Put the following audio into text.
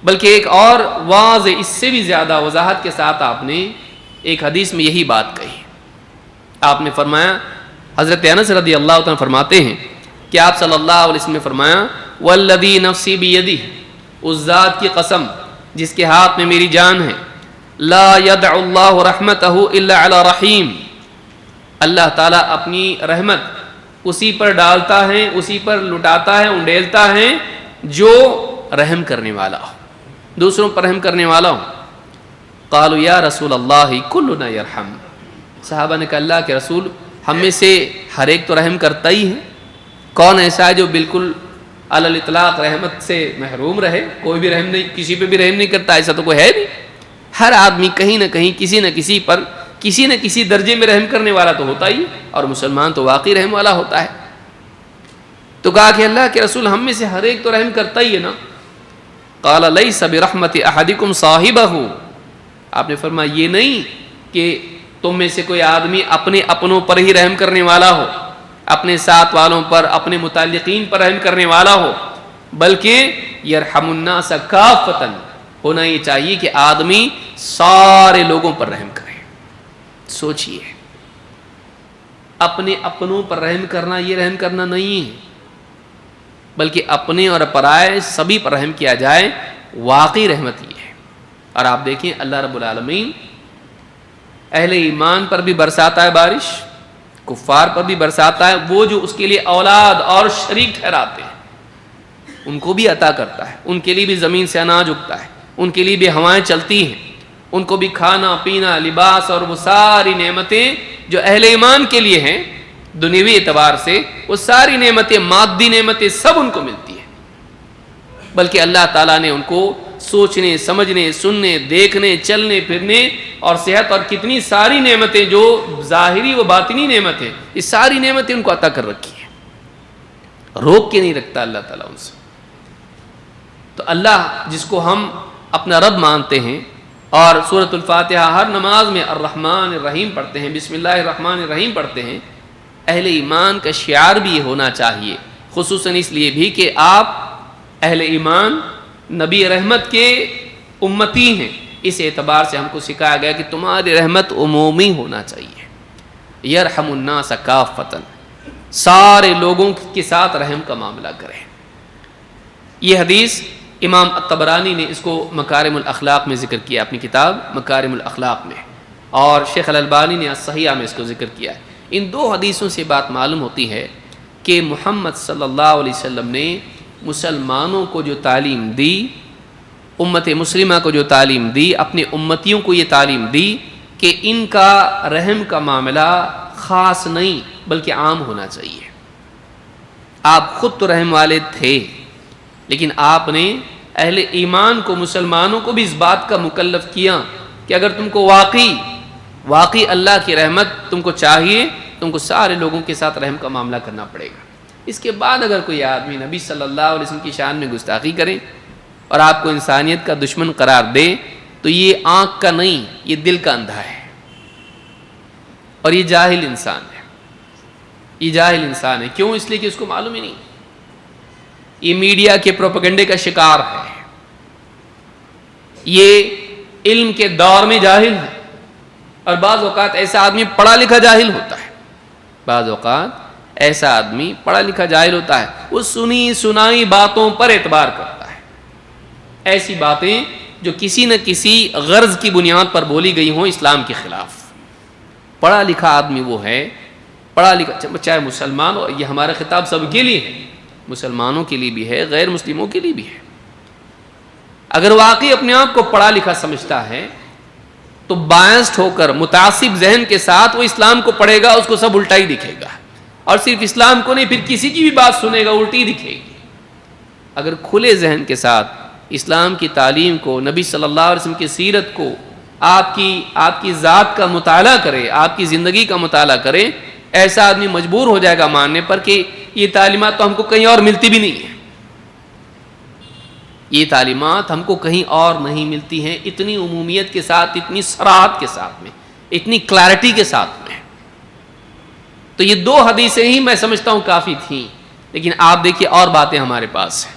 بلکہ ایک اور واضح اس سے بھی زیادہ وضاحت کے ساتھ آپ نے ایک حدیث میں یہی بات کہی. آپ نے فرمایا, حضرت انس رضی اللہ عنہ فرماتے ہیں کہ آپ صلی اللہ علیہ وسلم نے فرمایا والذی نفسی بیدہ, اس ذات کی قسم جس کے ہاتھ میں میری جان ہے, لا یدع اللہ رحمتہ الا علی رحیم, اللہ تعالیٰ اپنی رحمت اسی پر ڈالتا ہے, اسی پر لٹاتا ہے, انڈیلتا ہے جو رحم کرنے والا ہو, دوسروں پر رحم کرنے والا ہو. قالوا یا رسول اللہ کلنا یرحم, صحابہ نے کہا اللہ کے رسول ہم میں سے ہر ایک تو رحم کرتا ہی ہے, کون ایسا ہے جو بالکل علی الاطلاق رحمت سے محروم رہے, کوئی بھی رحم نہیں, کسی پہ بھی رحم نہیں کرتا, ایسا تو کوئی ہے نہیں. ہر آدمی کہیں نہ کہیں کسی نہ کسی پر کسی نہ کسی درجے میں رحم کرنے والا تو ہوتا ہی, اور مسلمان تو واقعی رحم والا ہوتا ہے. تو کہا کہ اللہ کے رسول ہم میں سے ہر ایک تو رحم کرتا ہی ہے نا. قال لیس برحمت احدکم صاحبہ, آپ نے فرمایا یہ نہیں کہ تم میں سے کوئی آدمی اپنے اپنوں پر ہی رحم کرنے والا ہو, اپنے ساتھ والوں پر, اپنے متعلقین پر رحم کرنے والا ہو, بلکہ یرحم الناس کافۃ, ہونا یہ چاہیے کہ آدمی سارے لوگوں پر رحم کرے. سوچئے, اپنے اپنوں پر رحم کرنا یہ رحم کرنا نہیں ہے, بلکہ اپنے اور پرائے سبھی پر رحم کیا جائے, واقعی رحمت یہ ہے. اور آپ دیکھیں اللہ رب العالمین اہل ایمان پر بھی برساتا ہے بارش, کفار پر بھی برساتا ہے, وہ جو اس کے لیے اولاد اور شریک ٹھہراتے ہیں ان کو بھی عطا کرتا ہے, ان کے لیے بھی زمین سے اناج اگتا ہے, ان کے لیے بھی ہوائیں چلتی ہیں, ان کو بھی کھانا پینا لباس اور وہ ساری نعمتیں جو اہل ایمان کے لیے ہیں دنیوی اعتبار سے, وہ ساری نعمتیں, مادی نعمتیں سب ان کو ملتی ہیں. بلکہ اللہ تعالیٰ نے ان کو سوچنے, سمجھنے, سننے, دیکھنے, چلنے پھرنے اور صحت اور کتنی ساری نعمتیں جو ظاہری و باطنی نعمتیں, یہ ساری نعمتیں ان کو عطا کر رکھی ہیں, روک کے نہیں رکھتا اللہ تعالیٰ ان سے. تو اللہ جس کو ہم اپنا رب مانتے ہیں اور سورۃ الفاتحہ ہر نماز میں الرحمن الرحیم پڑھتے ہیں, بسم اللہ الرحمن الرحیم پڑھتے ہیں, اہل ایمان کا شعار بھی یہ ہونا چاہیے, خصوصاً اس لیے بھی کہ آپ اہل ایمان نبی رحمت کے امتی ہیں, اس اعتبار سے ہم کو سکھایا گیا کہ تمہاری رحمت عمومی ہونا چاہیے. یرحم الناس کافۃ, سارے لوگوں کے ساتھ رحم کا معاملہ کریں. یہ حدیث امام الطبرانی نے اس کو مکارم الاخلاق میں ذکر کیا, اپنی کتاب مکارم الاخلاق میں, اور شیخ الالبانی نے الصحیحہ میں اس کو ذکر کیا ہے. ان دو حدیثوں سے بات معلوم ہوتی ہے کہ محمد صلی اللہ علیہ وسلم نے مسلمانوں کو جو تعلیم دی, امت مسلمہ کو جو تعلیم دی, اپنے امتیوں کو یہ تعلیم دی کہ ان کا رحم کا معاملہ خاص نہیں بلکہ عام ہونا چاہیے. آپ خود تو رحم والے تھے, لیکن آپ نے اہل ایمان کو, مسلمانوں کو بھی اس بات کا مکلف کیا کہ اگر تم کو واقعی اللہ کی رحمت تم کو چاہیے, تم کو سارے لوگوں کے ساتھ رحم کا معاملہ کرنا پڑے گا. اس کے بعد اگر کوئی آدمی نبی صلی اللہ علیہ وسلم کی شان میں گستاخی کرے اور آپ کو انسانیت کا دشمن قرار دے, تو یہ آنکھ کا نہیں, یہ دل کا اندھا ہے, اور یہ جاہل انسان ہے. یہ جاہل انسان ہے. کیوں؟ اس لیے کہ اس کو معلوم ہی نہیں. یہ میڈیا کے پروپیگنڈے کا شکار ہے, یہ علم کے دور میں جاہل ہے. اور بعض اوقات ایسا آدمی پڑھا لکھا جاہل ہوتا ہے, بعض اوقات ایسا آدمی پڑھا لکھا جاہل ہوتا ہے, وہ سنی سنائی باتوں پر اعتبار کرتا ہے, ایسی باتیں جو کسی نہ کسی غرض کی بنیاد پر بولی گئی ہوں اسلام کے خلاف. پڑھا لکھا آدمی وہ ہے, پڑھا لکھا, چاہے مسلمان ہو, یہ ہمارا خطاب سب کے لیے ہے, مسلمانوں کے لیے بھی ہے, غیر مسلموں کے لیے بھی ہے. اگر واقعی اپنے آپ کو پڑھا لکھا سمجھتا ہے تو بائنسڈ ہو کر متعصب ذہن کے ساتھ وہ اسلام کو پڑھے گا, اس کو سب الٹا ہی دکھے گا, اور صرف اسلام کو نہیں, پھر کسی کی بھی بات سنے گا الٹی دکھے گی. اگر کھلے ذہن کے ساتھ اسلام کی تعلیم کو, نبی صلی اللہ علیہ وسلم کی سیرت کو, آپ کی ذات کا مطالعہ کرے, آپ کی زندگی کا مطالعہ کرے, ایسا آدمی مجبور ہو جائے گا ماننے پر کہ یہ تعلیمات تو ہم کو کہیں اور ملتی بھی نہیں ہیں, یہ تعلیمات ہم کو کہیں اور نہیں ملتی ہیں, اتنی عمومیت کے ساتھ, اتنی صراحت کے ساتھ میں, اتنی کلیرٹی کے ساتھ میں. تو یہ دو حدیثیں ہی میں سمجھتا ہوں کافی تھیں, لیکن آپ دیکھیے اور باتیں ہمارے پاس ہیں.